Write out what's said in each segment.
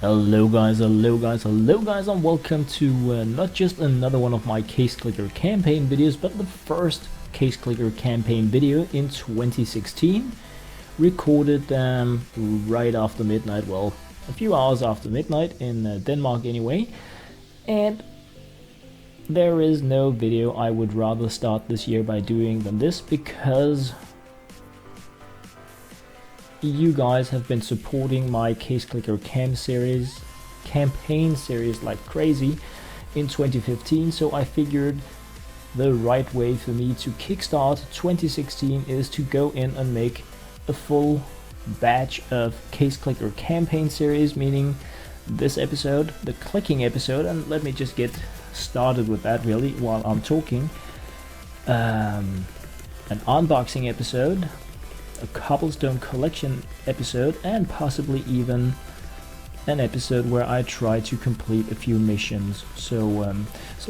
Hello guys, and welcome to not just another one of my case clicker campaign videos, but the first case clicker campaign video in 2016, recorded right after midnight, well, a few hours after midnight in Denmark anyway. And there is no video I would rather start this year by doing than this, because you guys have been supporting my case clicker campaign series like crazy in 2015, so I figured the right way for me to kickstart 2016 is to go in and make a full batch of case clicker campaign series, meaning this episode, the clicking episode. And let me just get started with that really while I'm talking. An unboxing episode, a cobblestone collection episode, and possibly even an episode where I try to complete a few missions. So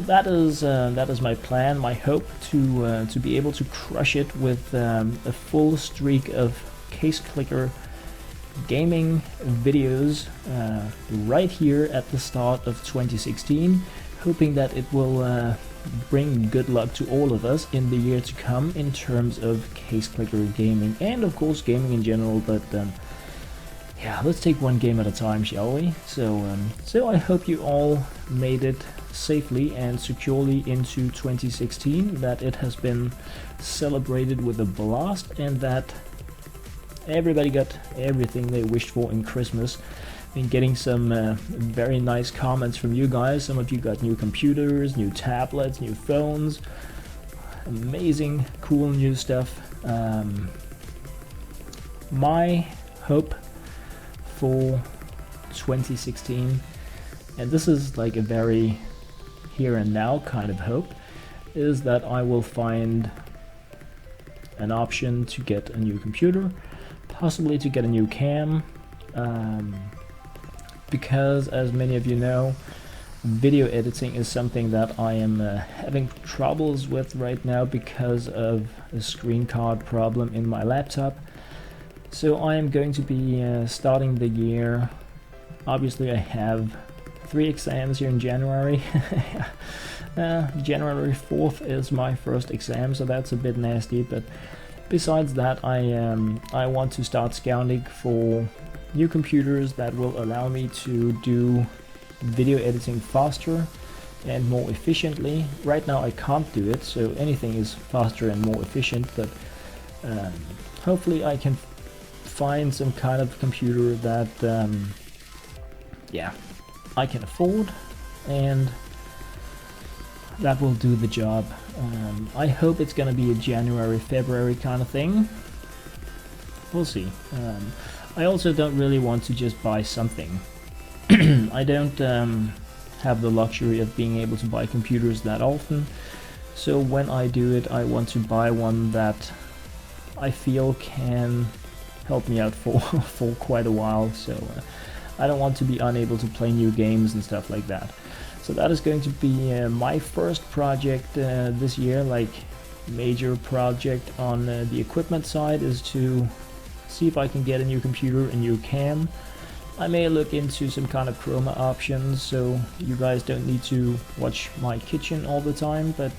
that is my plan, my hope to be able to crush it with a full streak of case clicker gaming videos right here at the start of 2016, hoping that it will bring good luck to all of us in the year to come in terms of case clicker gaming, and of course gaming in general. But yeah, let's take one game at a time, shall we? So I hope you all made it safely and securely into 2016, that it has been celebrated with a blast, and that everybody got everything they wished for in Christmas. Been getting some very nice comments from you guys. Some of you got new computers, new tablets, new phones, amazing cool new stuff. My hope for 2016, and this is like a very here and now kind of hope, is that I will find an option to get a new computer, possibly to get a new cam, because as many of you know, video editing is something that I am having troubles with right now because of a screen card problem in my laptop. So I am going to be starting the year. Obviously I have 3 exams here in January. January 4th is my first exam, so that's a bit nasty, but besides that, I want to start scouting for new computers that will allow me to do video editing faster and more efficiently. Right now I can't do it, so anything is faster and more efficient, but hopefully I can find some kind of computer that yeah, I can afford, and that will do the job. I hope it's gonna be a January, February kind of thing. We'll see. I also don't really want to just buy something. I don't have the luxury of being able to buy computers that often, so when I do it, I want to buy one that I feel can help me out for quite a while. So I don't want to be unable to play new games and stuff like that. So that is going to be my first project this year, like major project on the equipment side, is to see if I can get a new computer, a new cam. I may look into some kind of chroma options, so you guys don't need to watch my kitchen all the time, but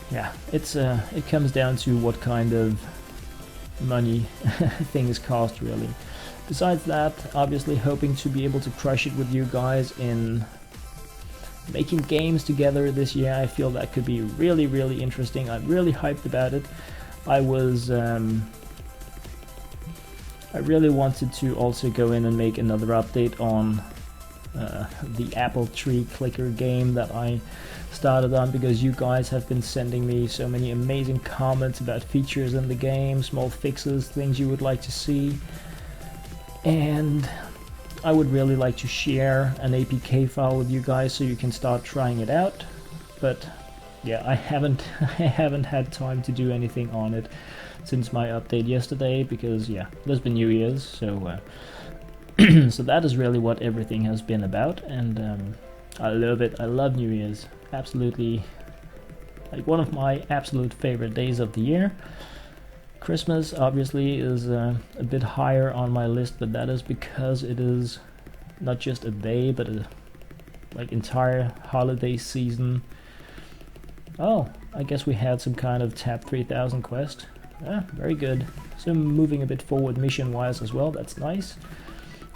yeah, it comes down to what kind of money things cost really. Besides that, obviously hoping to be able to crush it with you guys in making games together this year. I feel that could be really, really interesting. I'm really hyped about it. I really wanted to also go in and make another update on the apple tree clicker game that I started on, because you guys have been sending me so many amazing comments about features in the game, small fixes, things you would like to see, and I would really like to share an APK file with you guys so you can start trying it out. But yeah, I haven't had time to do anything on it since my update yesterday, because yeah, there's been New Year's, so so that is really what everything has been about, and I love it. I love New Year's. Absolutely, like one of my absolute favorite days of the year. Christmas obviously is a bit higher on my list, but that is because it is not just a day, but a like entire holiday season. Oh, I guess we had some kind of tap 3000 quest. Very good. So moving a bit forward mission wise as well, that's nice.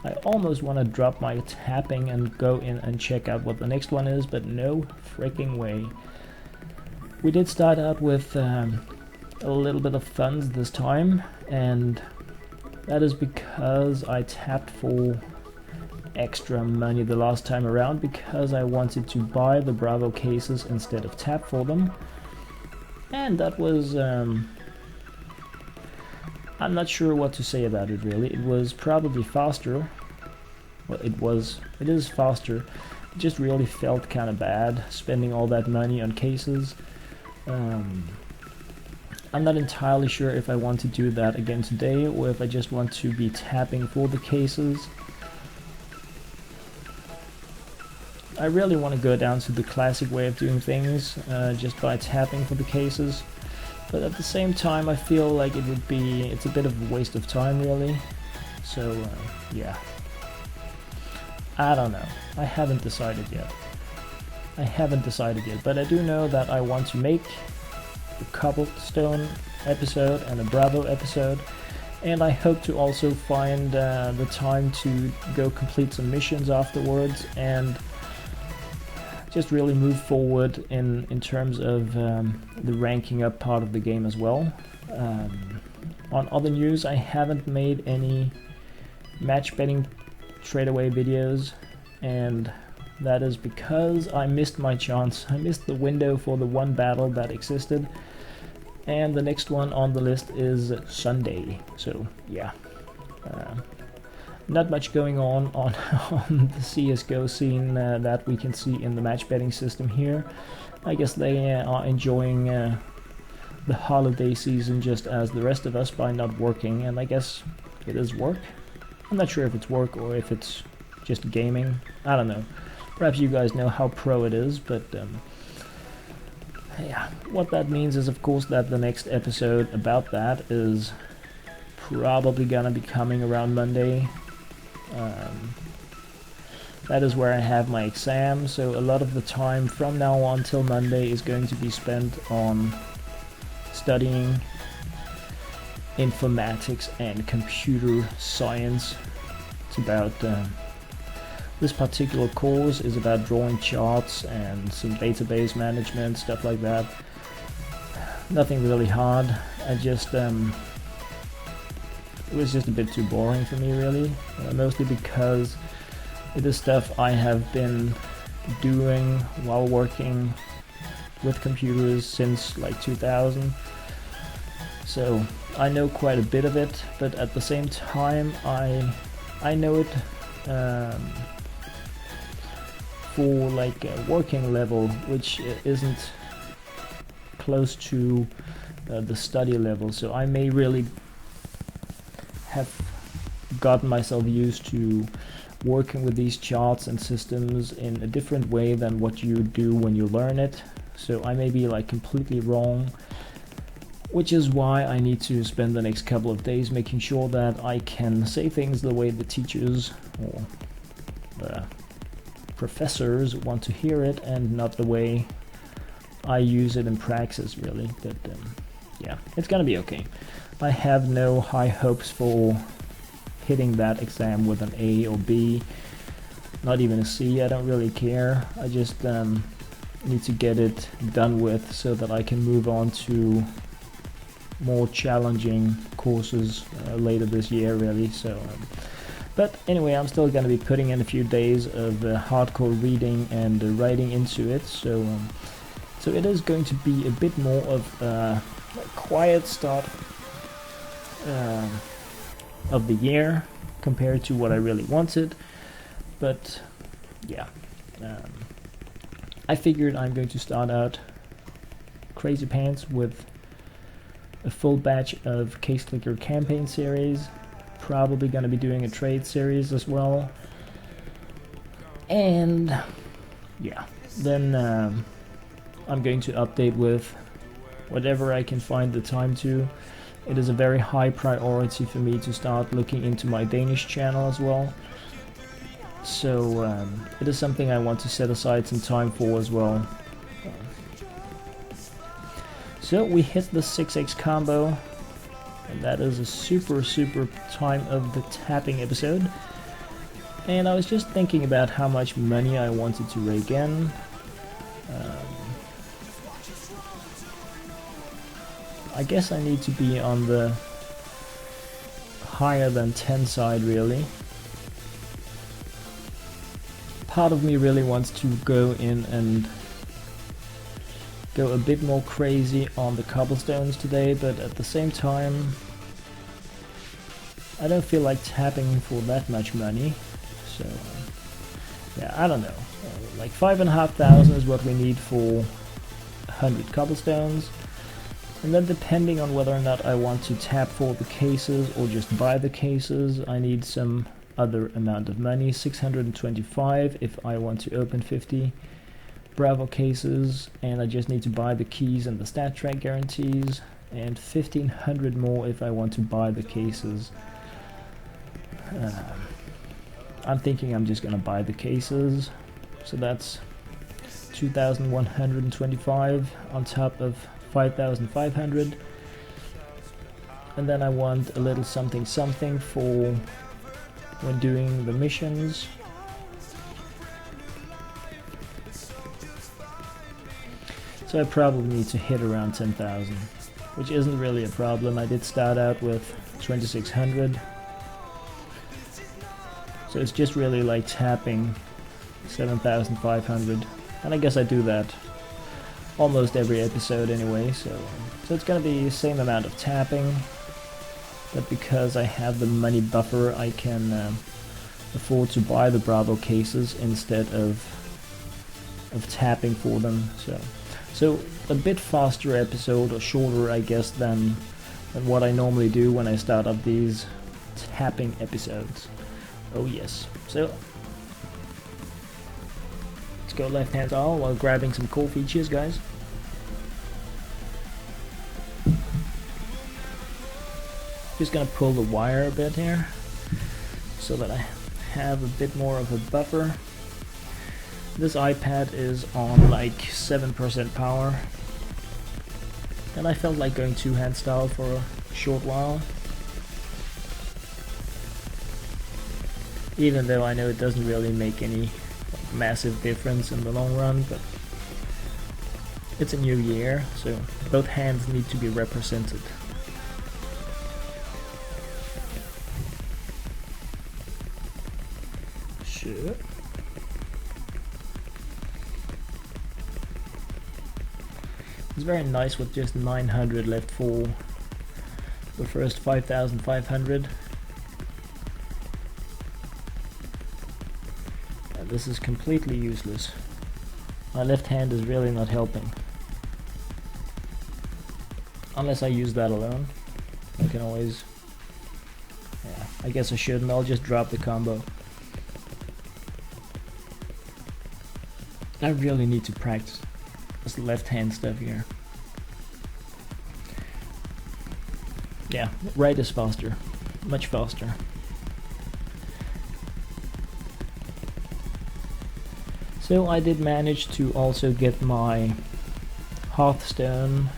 I almost want to drop my tapping and go in and check out what the next one is, but no freaking way. We did start out with a little bit of funds this time, and that is because I tapped for extra money the last time around, because I wanted to buy the Bravo cases instead of tap for them. And that was I'm not sure what to say about it really. It was probably faster. Well, it is faster. It just really felt kind of bad spending all that money on cases. I'm not entirely sure if I want to do that again today, or if I just want to be tapping for the cases. I really want to go down to the classic way of doing things, just by tapping for the cases. But at the same time, I feel like it's a bit of a waste of time really. So yeah. I don't know. I haven't decided yet. But I do know that I want to make a cobblestone episode and a Bravo episode, and I hope to also find the time to go complete some missions afterwards and just really move forward in terms of the ranking up part of the game as well. On other news, I haven't made any match betting trade away videos, and that is because I missed my chance. I missed the window for the one battle that existed, and the next one on the list is Sunday. So yeah, not much going on the CSGO scene that we can see in the match betting system here. I guess they are enjoying the holiday season just as the rest of us by not working, and I guess it is work. I'm not sure if it's work or if it's just gaming. I don't know. Perhaps you guys know how pro it is, but yeah, what that means is of course that the next episode about that is probably gonna be coming around Monday. That is where I have my exam, so a lot of the time from now on till Monday is going to be spent on studying informatics and computer science. It's about this particular course is about drawing charts and some database management, stuff like that. Nothing really hard. I just it was just a bit too boring for me really, mostly because it is stuff I have been doing while working with computers since like 2000. So I know quite a bit of it, but at the same time I know it for like a working level, which isn't close to the study level. So I may really have gotten myself used to working with these charts and systems in a different way than what you do when you learn it. So I may be like completely wrong, which is why I need to spend the next couple of days making sure that I can say things the way the teachers or the professors want to hear it, and not the way I use it in praxis really. But yeah, it's gonna be okay. I have no high hopes for hitting that exam with an A or B, not even a C. I don't really care. I just need to get it done with so that I can move on to more challenging courses later this year really. So but anyway, I'm still going to be putting in a few days of hardcore reading and writing into it, so so it is going to be a bit more of a quiet start of the year compared to what I really wanted. But yeah, I figured I'm going to start out crazy pants with a full batch of Case Clicker campaign series, probably going to be doing a trade series as well, and yeah, then I'm going to update with whatever I can find the time to. It is a very high priority for me to start looking into my Danish channel as well. So it is something I want to set aside some time for as well. So we hit the 6x combo, and that is a super time of the tapping episode. And I was just thinking about how much money I wanted to rake in. I guess I need to be on the higher than 10 side, really. Part of me really wants to go in and go a bit more crazy on the cobblestones today, but at the same time I don't feel like tapping for that much money. So yeah, I don't know. Like 5,500 is what we need for 100 cobblestones. And then depending on whether or not I want to tap for the cases or just buy the cases, I need some other amount of money. 625 if I want to open 50 Bravo cases, and I just need to buy the keys and the stat track guarantees, and 1,500 more if I want to buy the cases. I'm thinking I'm just gonna buy the cases, so that's 2,125 on top of 5,500, and then I want a little something for when doing the missions. So I probably need to hit around 10,000, which isn't really a problem. I did start out with 2,600. So it's just really like tapping 7,500. And I guess I do that almost every episode anyway, so it's gonna be the same amount of tapping, but because I have the money buffer, I can afford to buy the Bravo cases instead of tapping for them. So a bit faster episode, or shorter I guess than what I normally do when I start up these tapping episodes. Oh yes. So let's go left hand all while grabbing some coffee. Cheers guys. Just gonna pull the wire a bit here so that I have a bit more of a buffer. This iPad is on like 7% power, and I felt like going two-hand style for a short while. Even though I know it doesn't really make any massive difference in the long run, but it's a new year, so both hands need to be represented. Sure. It's very nice with just 900 left for the first 5,500. And this is completely useless. My left hand is really not helping. Unless I use that alone. I can always... yeah, I guess I shouldn't. I'll just drop the combo. I really need to practice this left hand stuff here. Yeah, right is faster. Much faster. So I did manage to also get my Hearthstone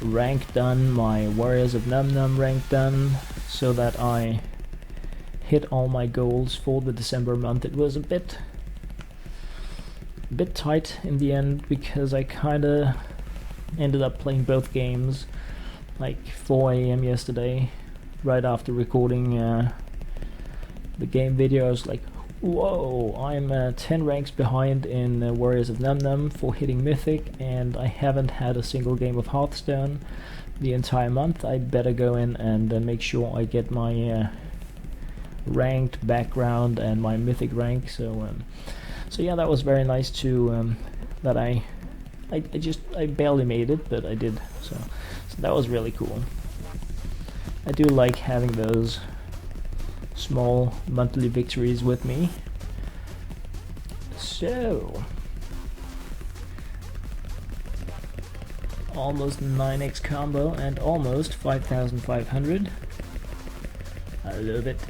rank done, my Warriors of Num Num rank done, so that I hit all my goals for the December month. It was a bit tight in the end because I kinda ended up playing both games like 4 AM yesterday, right after recording the game video. I was like, whoa, I'm 10 ranks behind in Warriors of Num Num for hitting Mythic, and I haven't had a single game of Hearthstone the entire month. I better go in and make sure I get my ranked background and my Mythic rank. So yeah, that was very nice to that I barely made it, but I did. So that was really cool. I do like having those small monthly victories with me. So almost 9x combo and almost 5,500. I love it.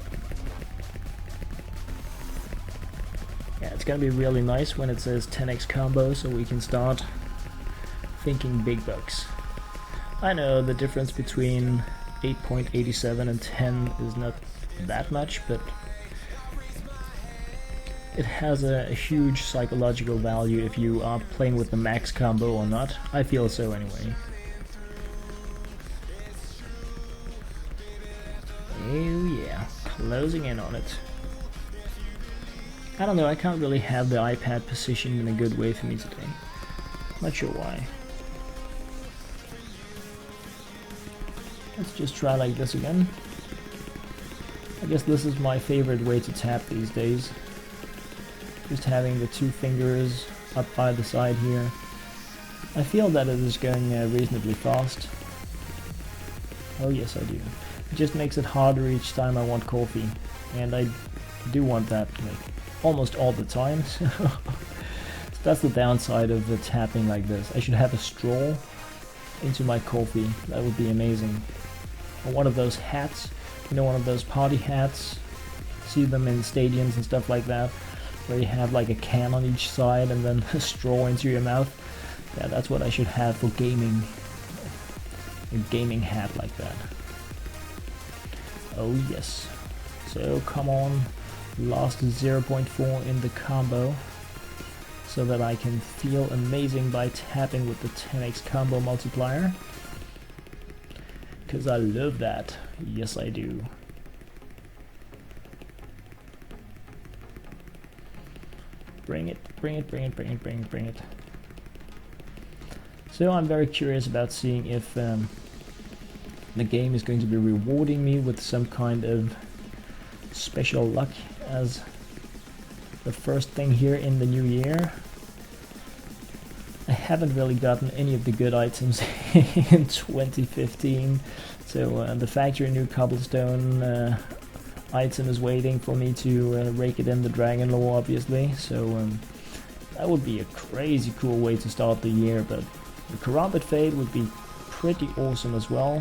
it's gonna be really nice when it says 10x combo, so we can start thinking big bucks. I know the difference between 8.87 and 10 is not that much, but it has a huge psychological value if you are playing with the max combo or not. I feel so anyway. Oh yeah, closing in on it. I don't know, I can't really have the iPad positioned in a good way for me today. Not sure why. Let's just try like this again. I guess this is my favorite way to tap these days. Just having the two fingers up by the side here. I feel that it is going reasonably fast. Oh yes, I do. It just makes it harder each time I want coffee. And I do want that like almost all the time. So that's the downside of the tapping like this. I should have a straw into my coffee. That would be amazing. Or one of those hats, you know, one of those party hats. See them in stadiums and stuff like that, where you have like a can on each side and then a straw into your mouth. Yeah, that's what I should have for gaming. A gaming hat like that. Oh yes. So come on, last 0.4 in the combo, so that I can feel amazing by tapping with the 10x combo multiplier. Because I love that. Yes, I do. Bring it, bring it, bring it, bring it, bring it, bring it. So I'm very curious about seeing if the game is going to be rewarding me with some kind of special luck as the first thing here in the new year. I haven't really gotten any of the good items in 2015, so the factory new cobblestone item is waiting for me to rake it in the dragon lore, obviously, so that would be a crazy cool way to start the year. But the Karambit Fade would be pretty awesome as well.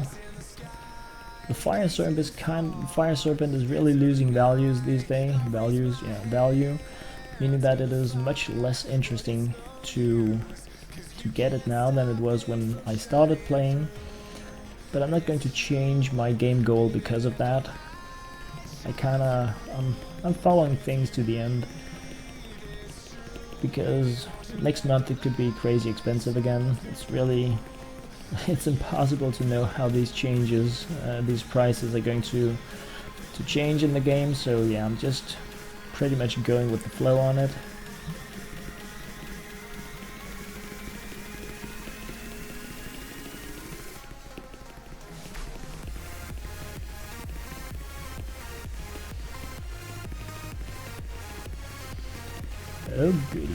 The Fire Serpent is really losing values these days. Value, meaning that it is much less interesting to get it now than it was when I started playing. But I'm not going to change my game goal because of that. I'm following things to the end, because next month it could be crazy expensive again. It's impossible to know how these changes, these prices are going to change in the game. So yeah, I'm just pretty much going with the flow on it. Oh goody.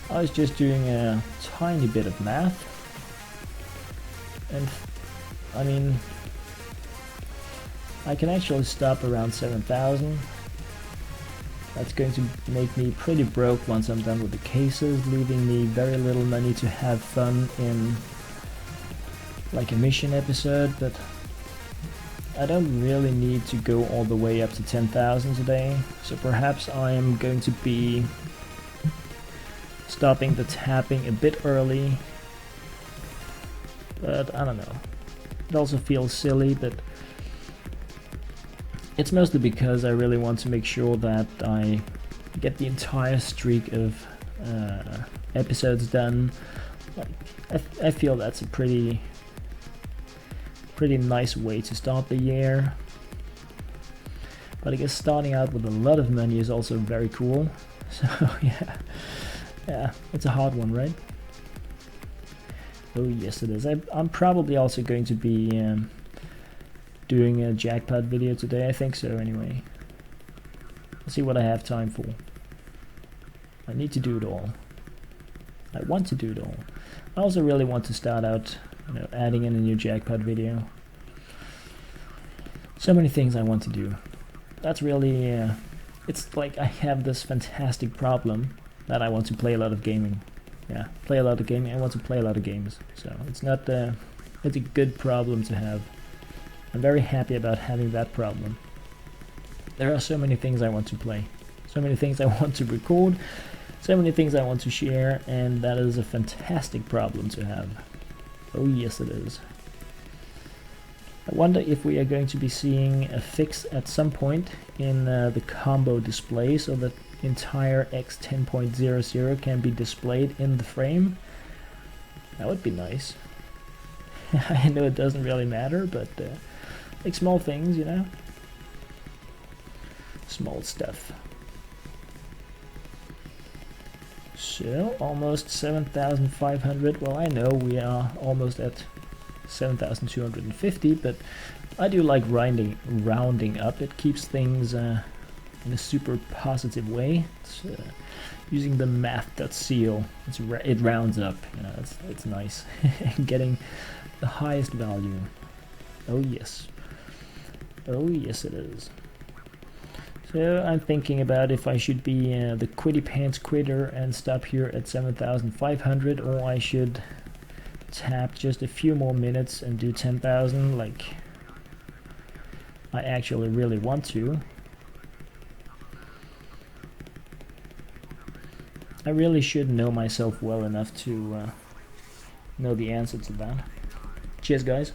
I was just doing a tiny bit of math, and I mean, I can actually stop around 7,000. That's going to make me pretty broke once I'm done with the cases, leaving me very little money to have fun in like a mission episode. But I don't really need to go all the way up to 10,000 today, so perhaps I am going to be stopping the tapping a bit early. But I don't know. It also feels silly, but it's mostly because I really want to make sure that I get the entire streak of episodes done. I feel that's a pretty nice way to start the year. But I guess starting out with a lot of money is also very cool. So yeah, it's a hard one, right? Oh yes it is. I'm probably also going to be doing a jackpot video today. I think so anyway. Let's see what I have time for. I need to do it all. I want to do it all. I also really want to start out, you know, adding in a new jackpot video. So many things I want to do. That's really, it's like I have this fantastic problem that I want to play a lot of gaming. Yeah, play a lot of gaming. I want to play a lot of games. So it's not, it's a good problem to have. I'm very happy about having that problem. There are so many things I want to play. So many things I want to record, so many things I want to share, and that is a fantastic problem to have. Oh yes it is. I wonder if we are going to be seeing a fix at some point in the combo display so that entire X10.00 can be displayed in the frame. That would be nice. I know it doesn't really matter, but like small things, you know? Small stuff. So, almost 7,500. Well, I know we are almost at 7,250, but I do like rounding up. It keeps things in a super positive way. It's, using the math.seal, it rounds up. You know, it's nice. Getting the highest value. Oh yes. Oh yes it is. So I'm thinking about if I should be the quitty pants quitter and stop here at 7,500, or I should tap just a few more minutes and do 10,000 like I actually really want to. I really should know myself well enough to know the answer to that. Cheers guys.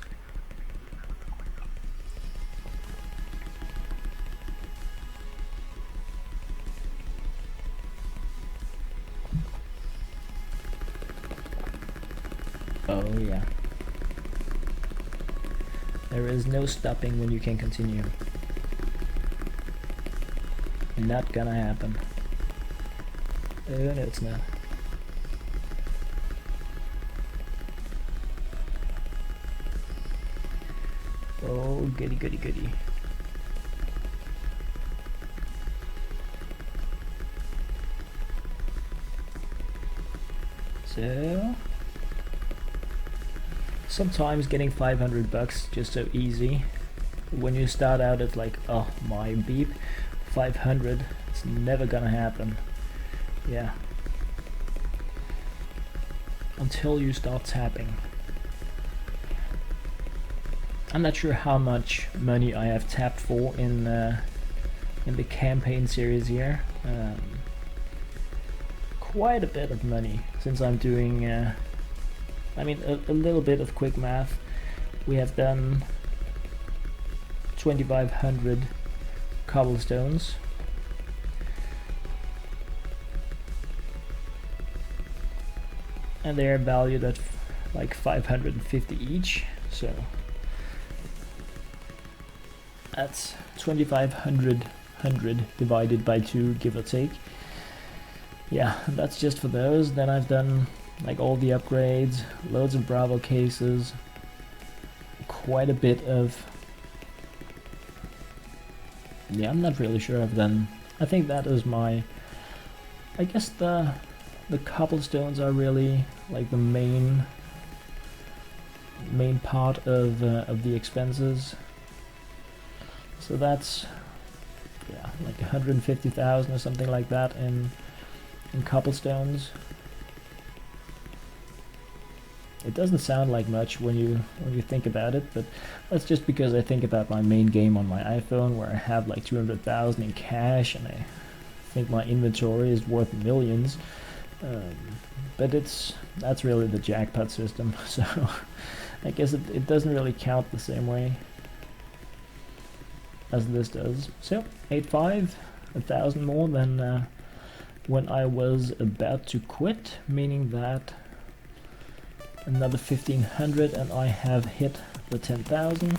Oh yeah. There is no stopping when you can continue. Not gonna happen. Oh no, it's not. Oh goody goody goody. So sometimes getting 500 bucks just so easy. When you start out at like, oh my beep, 500, it's never gonna happen. Yeah. Until you start tapping. I'm not sure how much money I have tapped for in the campaign series here. Quite a bit of money, since I'm doing I mean a little bit of quick math. We have done 2,500 cobblestones. And they are valued at like 550 each, so that's 2,500 divided by 2, give or take. Yeah, that's just for those. Then I've done like all the upgrades, loads of Bravo cases, quite a bit of... Yeah, I'm not really sure I've done... I think that is my... I guess the cobblestones are really like the main part of the expenses. So that's, yeah, like 150,000 or something like that in cobblestones. It doesn't sound like much when you think about it, but that's just because I think about my main game on my iPhone, where I have like 200,000 in cash, and I think my inventory is worth millions. But that's really the jackpot system, so I guess it doesn't really count the same way as this does. So 8.5, 1,000 more than when I was about to quit, meaning that another 1,500 and I have hit the 10,000.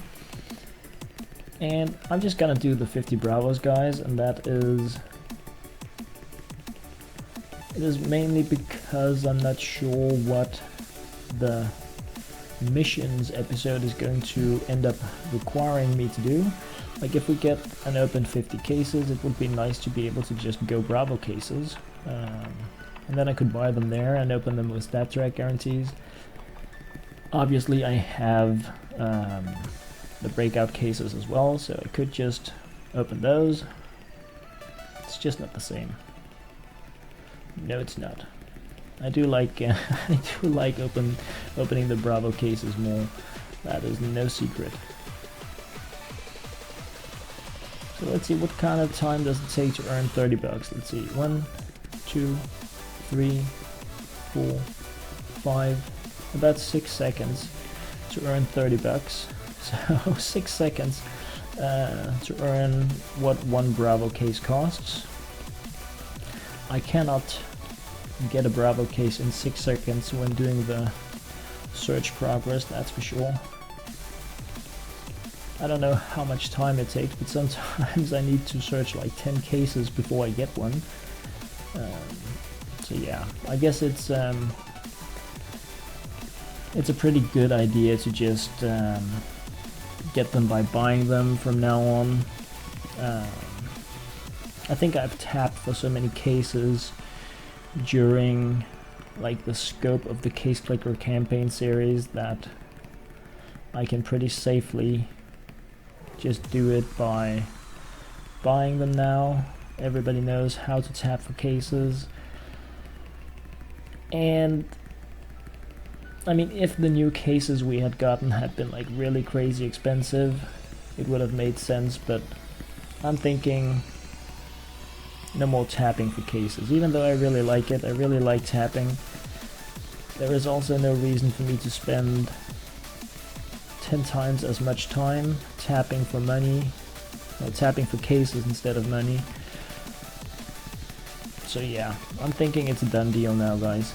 And I'm just gonna do the 50 bravos, guys, and that is... It is mainly because I'm not sure what the missions episode is going to end up requiring me to do. Like if we get an open 50 cases, it would be nice to be able to just go Bravo cases. And then I could buy them there and open them with stat track guarantees. Obviously I have the breakout cases as well, so I could just open those. It's just not the same. No, it's not. I do like I do like opening the Bravo cases more. That is no secret. So let's see, what kind of time does it take to earn 30 bucks? Let's see, 1, 2, 3, 4, 5, about 6 seconds to earn 30 bucks. So 6 seconds to earn what one Bravo case costs. I cannot get a Bravo case in 6 seconds when doing the search progress, that's for sure. I don't know how much time it takes, but sometimes I need to search like 10 cases before I get one. So yeah, I guess it's a pretty good idea to just get them by buying them from now on. I think I've tapped for so many cases during like the scope of the Case Clicker campaign series that I can pretty safely just do it by buying them now. Everybody knows how to tap for cases. And I mean, if the new cases we had gotten had been like really crazy expensive, it would have made sense, but I'm thinking no more tapping for cases. Even though I really like it, I really like tapping, there is also no reason for me to spend 10 times as much time tapping for money, or tapping for cases instead of money. So yeah, I'm thinking it's a done deal now, guys.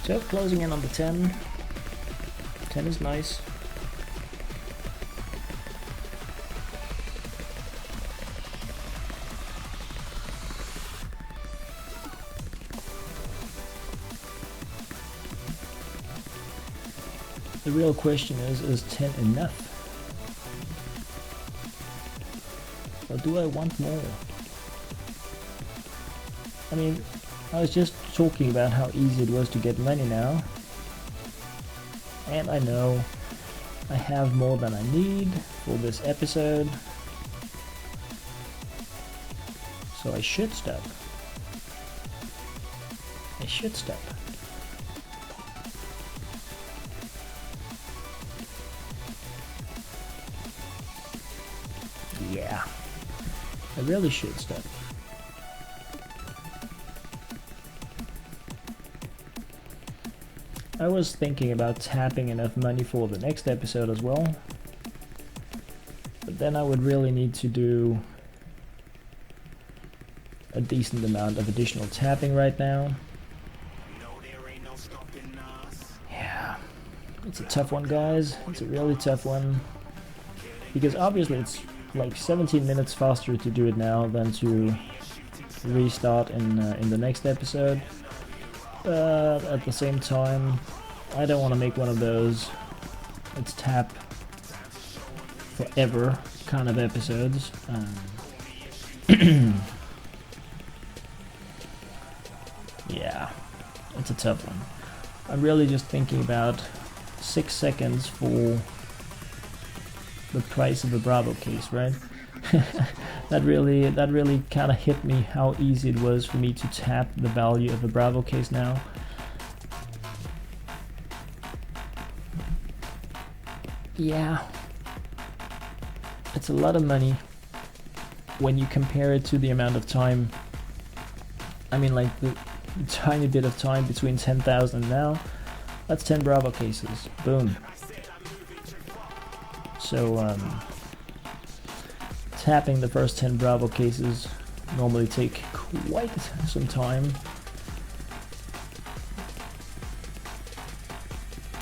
So closing in on the 10. 10 is nice. The real question is 10 enough? Or do I want more? I mean, I was just talking about how easy it was to get money now. And I know I have more than I need for this episode. So I should stop. I should stop. Yeah, I really should stop. I was thinking about tapping enough money for the next episode as well, but then I would really need to do a decent amount of additional tapping right now. Yeah, it's a tough one, guys. It's a really tough one, because obviously it's like 17 minutes faster to do it now than to restart in the next episode. But at the same time, I don't want to make one of those let's tap forever kind of episodes. Yeah, it's a tough one. I'm really just thinking about 6 seconds for the price of a Bravo case, right? that really kind of hit me how easy it was for me to tap the value of a Bravo case now. Yeah, it's a lot of money when you compare it to the amount of time. I mean, like the tiny bit of time between 10,000 and now, that's 10 Bravo cases. Boom. So tapping the first 10 Bravo cases normally take quite some time.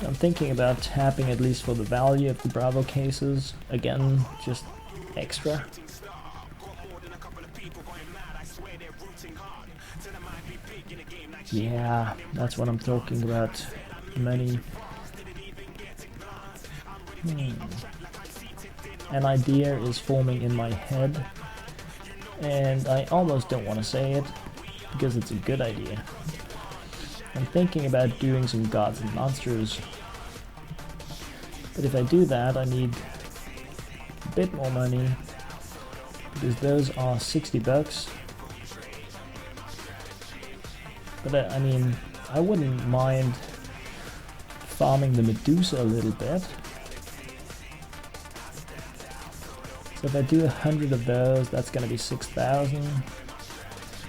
I'm thinking about tapping at least for the value of the Bravo cases. Again, just extra. Yeah, that's what I'm talking about. Money. An idea is forming in my head, and I almost don't want to say it because it's a good idea. I'm thinking about doing some gods and monsters, but if I do that I need a bit more money because those are 60 bucks. But I mean, I wouldn't mind farming the Medusa a little bit. If I do 100 of those, that's gonna be 6,000.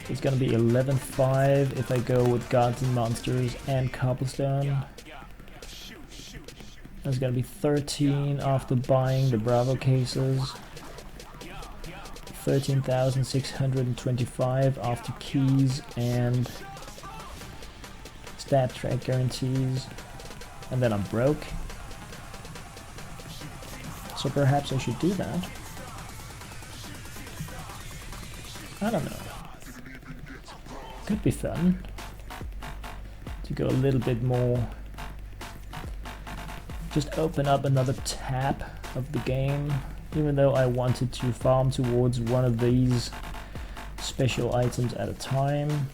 It's gonna be 11,500 if I go with gods and monsters and cobblestone. That's gonna be 13 after buying the Bravo cases. 13,625 after keys and stat track guarantees. And then I'm broke. So perhaps I should do that. I don't know. Could be fun to go a little bit more, just open up another tab of the game, even though I wanted to farm towards one of these special items at a time.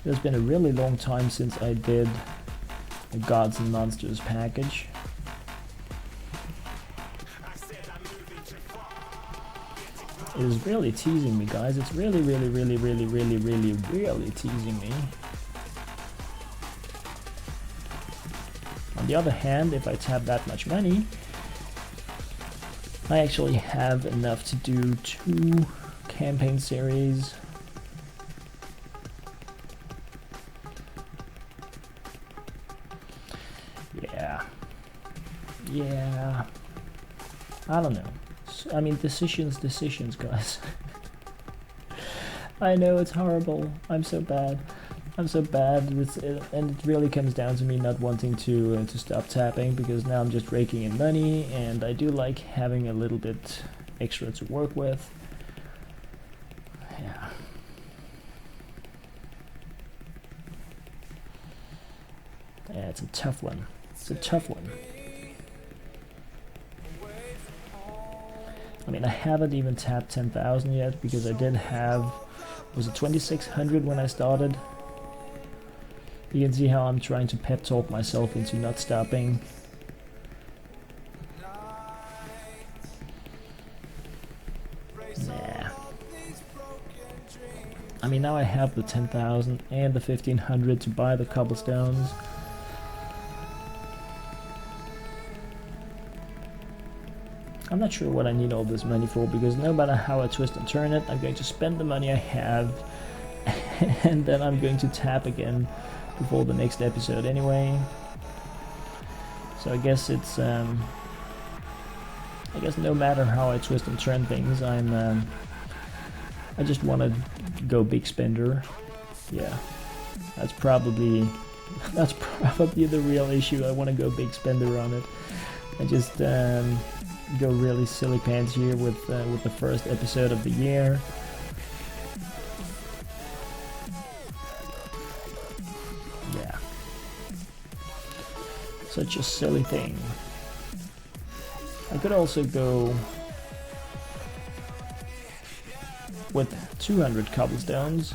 It's been a really long time since I did a Gods and Monsters package. It is really teasing me, guys. It's really teasing me. On the other hand, if I tap that much money, I actually have enough to do 2 campaign series. Yeah. I don't know. I mean, decisions, guys. I know it's horrible. I'm so bad. And it really comes down to me not wanting to stop tapping, because now I'm just raking in money, and I do like having a little bit extra to work with. Yeah. Yeah, it's a tough one. It's a tough one. I mean, I haven't even tapped 10,000 yet, because I did have, was it 2,600 when I started? You can see how I'm trying to pep talk myself into not stopping. Nah. I mean, now I have the 10,000 and the 1,500 to buy the cobblestones. I'm not sure what I need all this money for, because no matter how I twist and turn it, I'm going to spend the money I have and then I'm going to tap again before the next episode anyway. So I guess it's I guess no matter how I twist and turn things, I just want to go big spender. Yeah, that's probably the real issue. I want to go big spender on it. I just go really silly pants here with the first episode of the year. Yeah, such a silly thing. I could also go with 200 cobblestones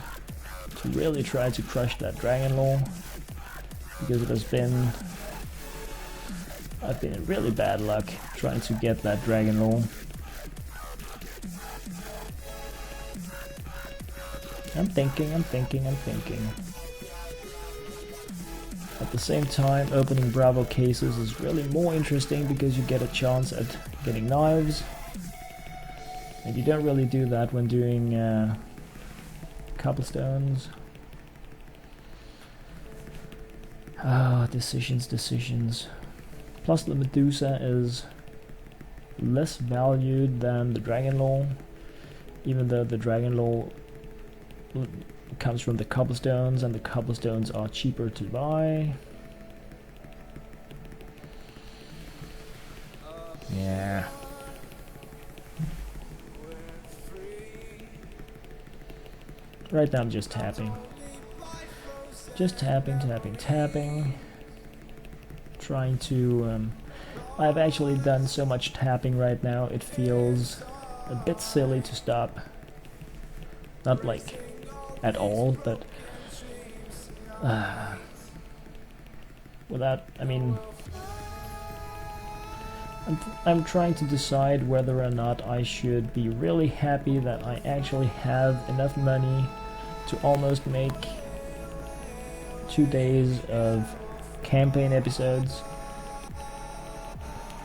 to really try to crush that dragon lore, because it has been, I've been in really bad luck trying to get that dragon lore. I'm thinking. At the same time, opening Bravo cases is really more interesting, because you get a chance at getting knives. And you don't really do that when doing cobblestones. Ah, decisions. Plus the Medusa is less valued than the dragon lore, even though the dragon lore comes from the cobblestones, and the cobblestones are cheaper to buy. Yeah. Right now I'm just tapping. Just tapping. Trying to I've actually done so much tapping right now, it feels a bit silly to stop. Not like at all, but without, I mean, I'm trying to decide whether or not I should be really happy that I actually have enough money to almost make 2 days of campaign episodes,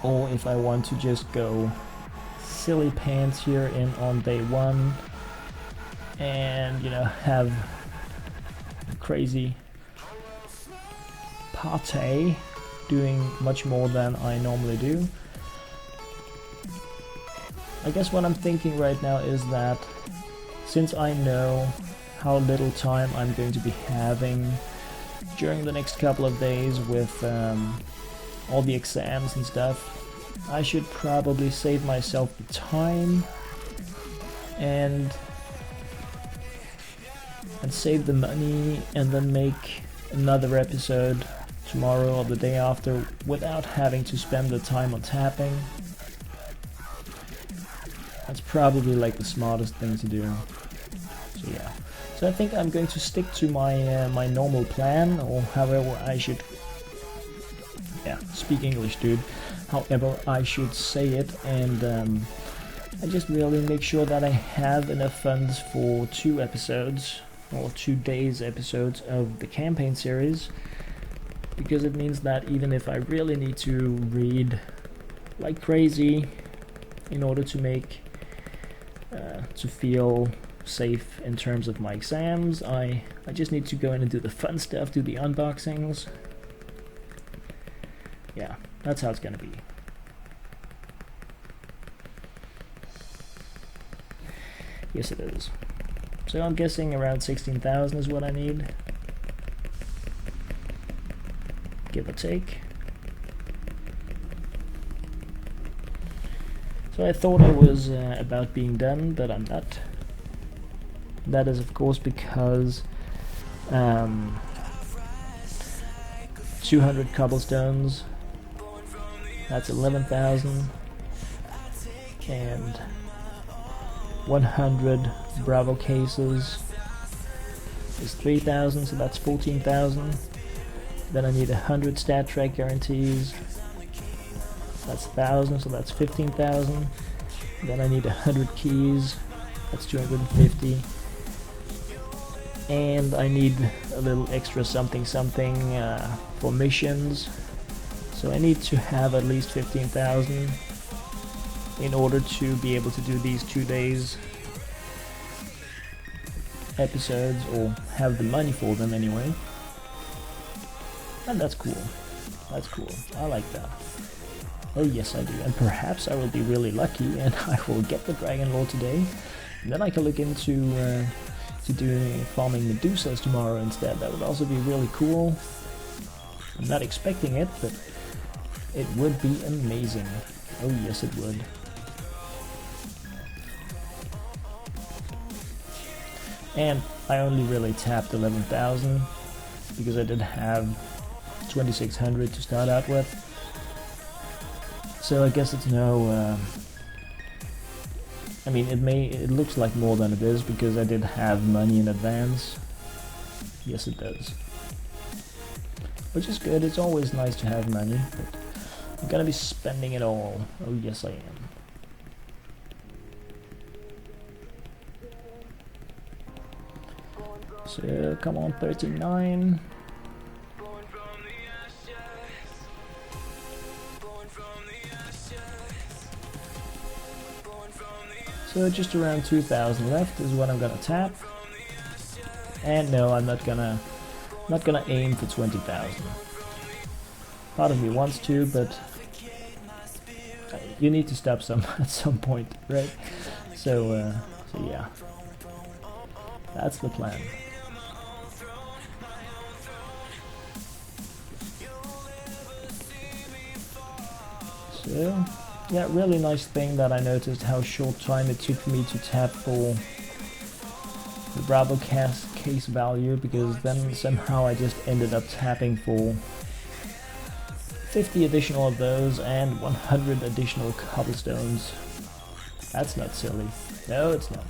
or if I want to just go silly pants here in on day 1, and you know, have crazy party, doing much more than I normally do. I guess what I'm thinking right now is that since I know how little time I'm going to be having during the next couple of days with all the exams and stuff, I should probably save myself the time and save the money, and then make another episode tomorrow or the day after without having to spend the time on tapping. That's probably like the smartest thing to do. So yeah. So I think I'm going to stick to my my normal plan, or however I should, yeah, speak English, dude. However I should say it, and I just really make sure that I have enough funds for 2 episodes, or 2 days episodes of the campaign series, because it means that even if I really need to read like crazy in order to make to feel safe in terms of my exams, I just need to go in and do the fun stuff, do the unboxings. Yeah, that's how it's gonna be. Yes, it is. So I'm guessing around 16,000 is what I need, give or take. So I thought I was about being done, but I'm not. That is of course because 200 cobblestones, that's 11,000, and 100 Bravo cases is 3,000, so that's 14,000. Then I need 100 stat track guarantees, that's 1,000, so that's 15,000. Then I need 100 keys, that's 250. And I need a little extra something for missions, so I need to have at least 15,000 in order to be able to do these 2 days episodes, or have the money for them anyway. And that's cool. That's cool. I like that. Oh yes, I do. And perhaps I will be really lucky and I will get the Dragon Lore today. And then I can look into to doing farming Medusas tomorrow instead. That would also be really cool. I'm not expecting it, but it would be amazing. Oh yes, it would. And I only really tapped 11,000 because I did have 2,600 to start out with. So I guess it's no. I mean, it looks like more than it is because I did have money in advance. Yes, it does. Which is good. It's always nice to have money, but I'm gonna be spending it all. Oh yes, I am. So come on, 39. So just around 2,000 left is what I'm gonna tap. And no, I'm not gonna aim for 20,000. Part of me wants to, but you need to stop at some point, right? So yeah, that's the plan. So yeah, really nice thing that I noticed how short time it took me to tap for the Bravo case value, because then somehow I just ended up tapping for 50 additional of those and 100 additional cobblestones. That's not silly. No, it's not.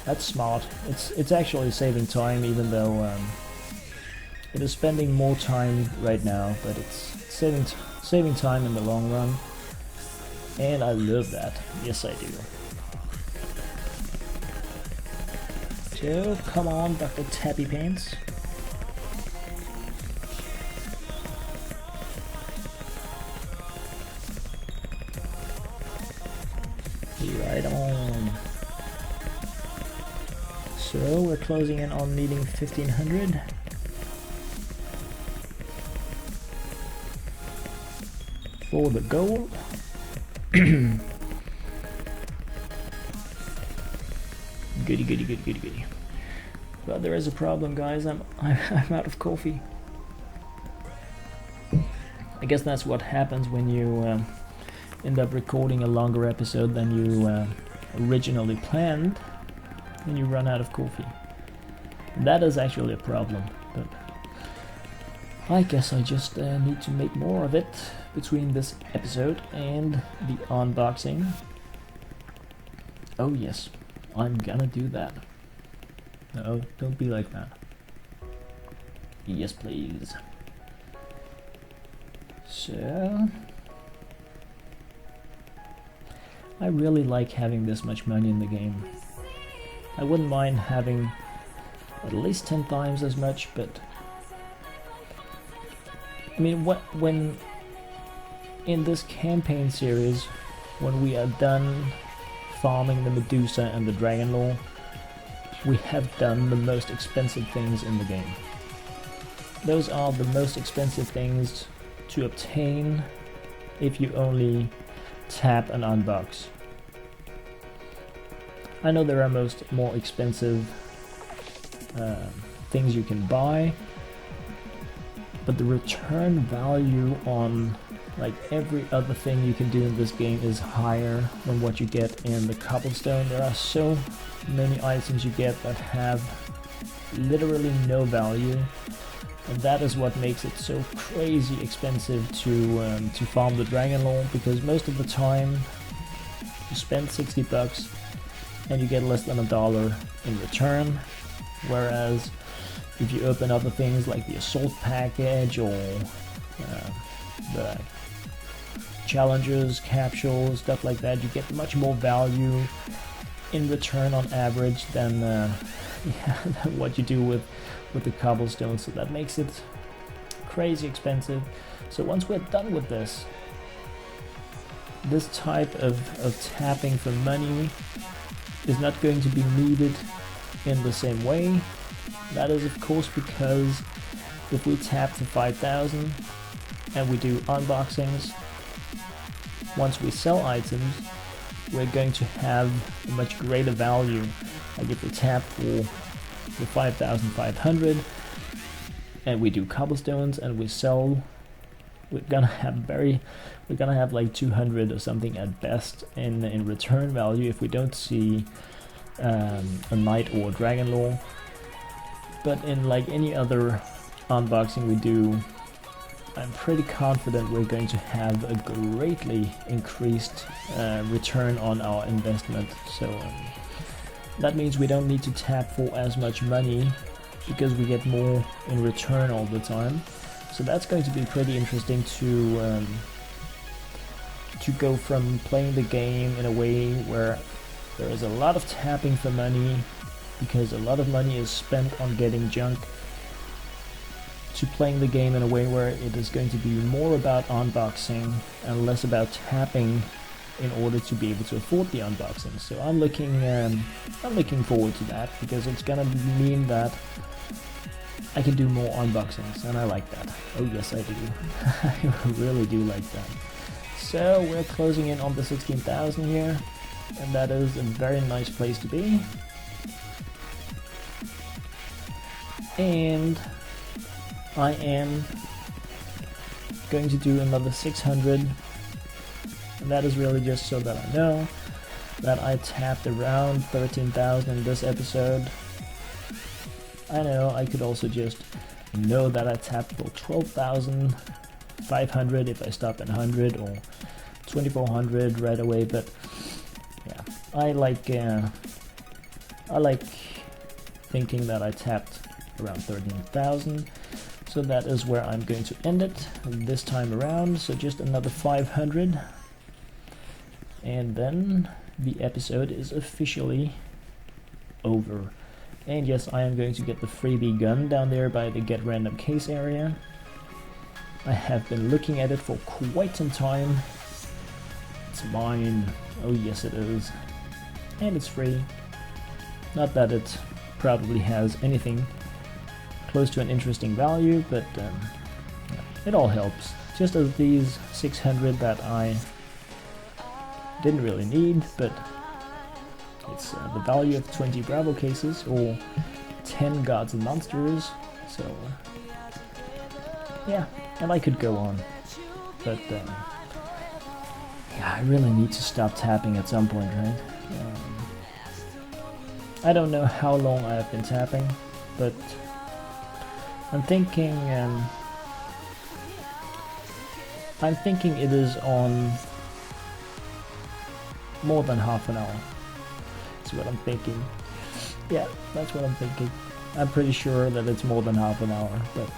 That's smart. It's actually saving time, even though it is spending more time right now, but it's saving time in the long run. And I love that. Yes, I do. So, come on, Dr. Tappy Pants. Be Right on. So we're closing in on needing 1500. For the goal. Goody, goody, goody, goody, goody. But there is a problem, guys. I'm out of coffee. I guess that's what happens when you end up recording a longer episode than you originally planned, and you run out of coffee. That is actually a problem, but I guess I just need to make more of it between this episode and the unboxing. Oh yes, I'm gonna do that. No, don't be like that. Yes, please. So, I really like having this much money in the game. I wouldn't mind having at least 10 times as much, but I mean, when in this campaign series, when we are done farming the Medusa and the Dragon Lore, we have done the most expensive things in the game. Those are the most expensive things to obtain if you only tap and unbox. I know there are more expensive things you can buy, but the return value on like every other thing you can do in this game is higher than what you get in the cobblestone. There are so many items you get that have literally no value, and that is what makes it so crazy expensive to farm the Dragon Lore, because most of the time you spend 60 bucks and you get less than $1 in return, whereas if you open other things like the assault package or the challenges, capsules, stuff like that, you get much more value in return on average than than what you do with the cobblestone. So that makes it crazy expensive. So once we're done with this type of tapping for money is not going to be needed in the same way. That is of course because if we tap for 5,000 and we do unboxings, once we sell items, we're going to have a much greater value. Like if we tap for 5,500 and we do cobblestones and we sell, we're gonna have like 200 or something at best in return value if we don't see a knight or a dragon lore. But in like any other unboxing we do, I'm pretty confident we're going to have a greatly increased return on our investment. So that means we don't need to tap for as much money because we get more in return all the time. So that's going to be pretty interesting to go from playing the game in a way where there is a lot of tapping for money because a lot of money is spent on getting junk, to playing the game in a way where it is going to be more about unboxing and less about tapping in order to be able to afford the unboxing. So I'm looking forward to that, because it's gonna mean that I can do more unboxings, and I like that. Oh yes, I do. I really do like that. So we're closing in on the 16,000 here, and that is a very nice place to be. And I am going to do another 600, and that is really just so that I know that I tapped around 13,000 in this episode. I know I could also just know that I tapped for 12,500 if I stop at 100, or 2,400 right away, but yeah, I like thinking that I tapped around 13,000. So that is where I'm going to end it this time around. So just another 500, and then the episode is officially over. And yes, I am going to get the freebie gun down there by the get random case area. I have been looking at it for quite some time. It's mine. Oh yes, it is. and it's free. Not that it probably has anything close to an interesting value, but it all helps. Just as these 600 that I didn't really need, but it's the value of 20 Bravo cases or 10 Gods and Monsters, so yeah, and I could go on, but yeah, I really need to stop tapping at some point, right? I don't know how long I have been tapping, but I'm thinking it is on more than half an hour. That's what I'm thinking. Yeah, that's what I'm thinking. I'm pretty sure that it's more than half an hour, but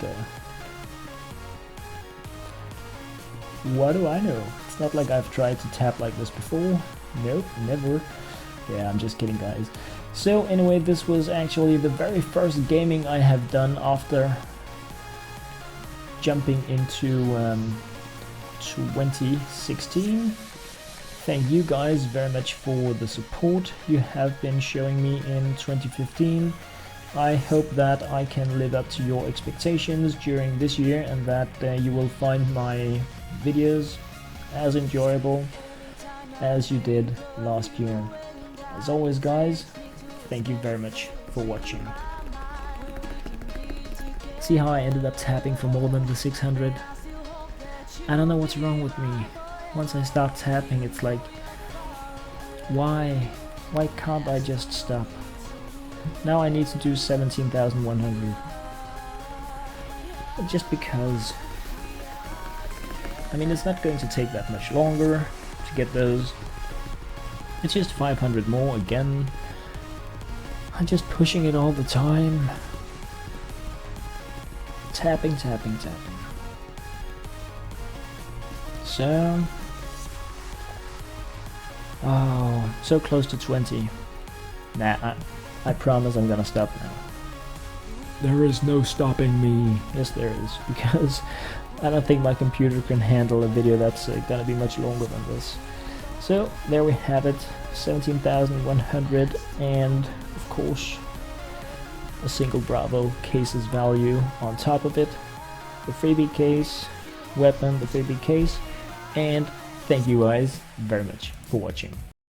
what do I know? It's not like I've tried to tap like this before. Nope, never. Yeah, I'm just kidding, guys. So anyway, this was actually the very first gaming I have done after jumping into 2016. Thank you guys very much for the support you have been showing me in 2015. I hope that I can live up to your expectations during this year, and that you will find my videos as enjoyable as you did last year. As always, guys, thank you very much for watching. See how I ended up tapping for more than the 600? I don't know what's wrong with me. Once I start tapping, it's like, why can't I just stop? Now I need to do 17,100. Just because, I mean, it's not going to take that much longer to get those. It's just 500 more again. I'm just pushing it all the time. Tapping, tapping, tapping. So, oh, so close to 20. Nah, I promise I'm gonna stop now. There is no stopping me. Yes, there is, because I don't think my computer can handle a video that's gonna be much longer than this. So, there we have it, 17,100, and of course, a single Bravo case's value on top of it, the freebie case, weapon, the freebie case, and thank you guys very much for watching.